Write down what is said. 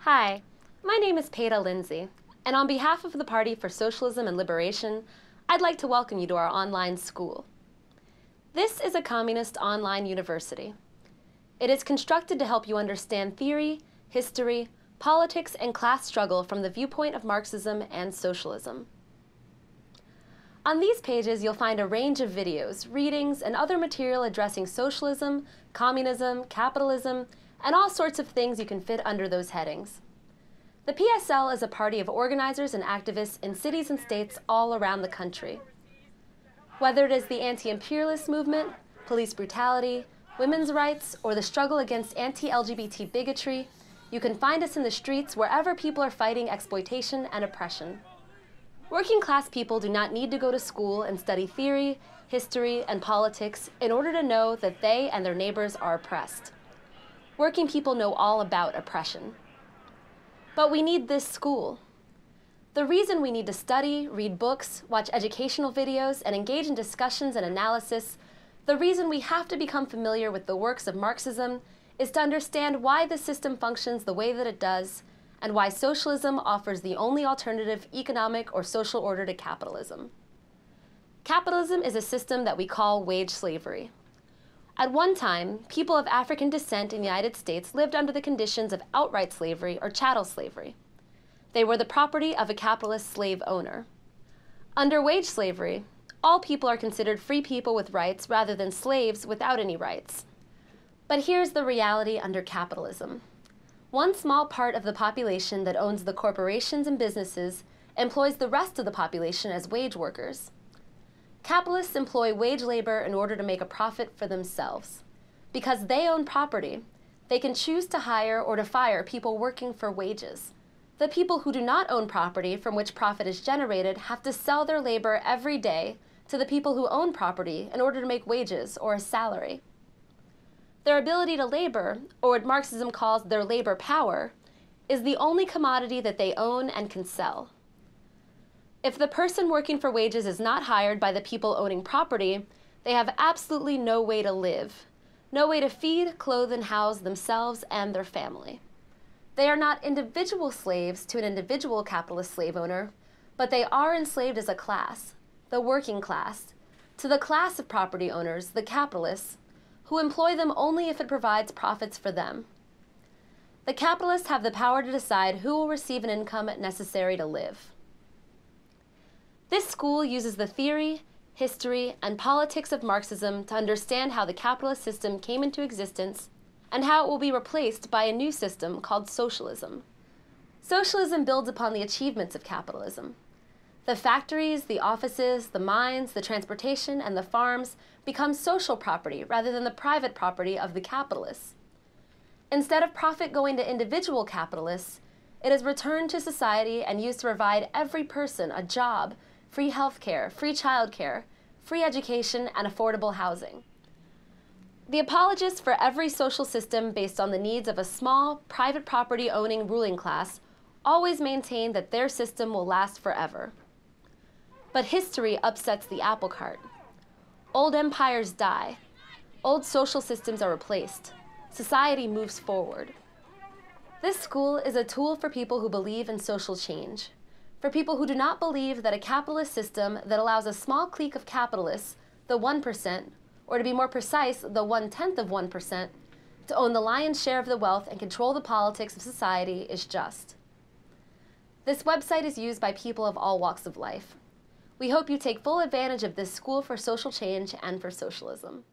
Hi, my name is Peta Lindsay, and on behalf of the Party for Socialism and Liberation, I'd like to welcome you to our online school. This is a communist online university. It is constructed to help you understand theory, history, politics, and class struggle from the viewpoint of Marxism and socialism. On these pages, you'll find a range of videos, readings, and other material addressing socialism, communism, capitalism, and all sorts of things you can fit under those headings. The PSL is a party of organizers and activists in cities and states all around the country. Whether it is the anti-imperialist movement, police brutality, women's rights, or the struggle against anti-LGBT bigotry, you can find us in the streets wherever people are fighting exploitation and oppression. Working class people do not need to go to school and study theory, history, and politics in order to know that they and their neighbors are oppressed. Working people know all about oppression. But we need this school. The reason we need to study, read books, watch educational videos, and engage in discussions and analysis, the reason we have to become familiar with the works of Marxism is to understand why the system functions the way that it does, and why socialism offers the only alternative economic or social order to capitalism. Capitalism is a system that we call wage slavery. At one time, people of African descent in the United States lived under the conditions of outright slavery or chattel slavery. They were the property of a capitalist slave owner. Under wage slavery, all people are considered free people with rights rather than slaves without any rights. But here's the reality under capitalism. One small part of the population that owns the corporations and businesses employs the rest of the population as wage workers. Capitalists employ wage labor in order to make a profit for themselves. Because they own property, they can choose to hire or to fire people working for wages. The people who do not own property from which profit is generated have to sell their labor every day to the people who own property in order to make wages or a salary. Their ability to labor, or what Marxism calls their labor power, is the only commodity that they own and can sell. If the person working for wages is not hired by the people owning property, they have absolutely no way to live, no way to feed, clothe, and house themselves and their family. They are not individual slaves to an individual capitalist slave owner, but they are enslaved as a class, the working class, to the class of property owners, the capitalists, who employ them only if it provides profits for them. The capitalists have the power to decide who will receive an income necessary to live. This school uses the theory, history, and politics of Marxism to understand how the capitalist system came into existence and how it will be replaced by a new system called socialism. Socialism builds upon the achievements of capitalism. The factories, the offices, the mines, the transportation, and the farms become social property rather than the private property of the capitalists. Instead of profit going to individual capitalists, it is returned to society and used to provide every person a job, free health care, free child care, free education, and affordable housing. The apologists for every social system based on the needs of a small, private property-owning ruling class always maintain that their system will last forever. But history upsets the apple cart. Old empires die. Old social systems are replaced. Society moves forward. This school is a tool for people who believe in social change, for people who do not believe that a capitalist system that allows a small clique of capitalists, the 1%, or to be more precise, the 1/10 of 1%, to own the lion's share of the wealth and control the politics of society is just. This website is used by people of all walks of life. We hope you take full advantage of this school for social change and for socialism.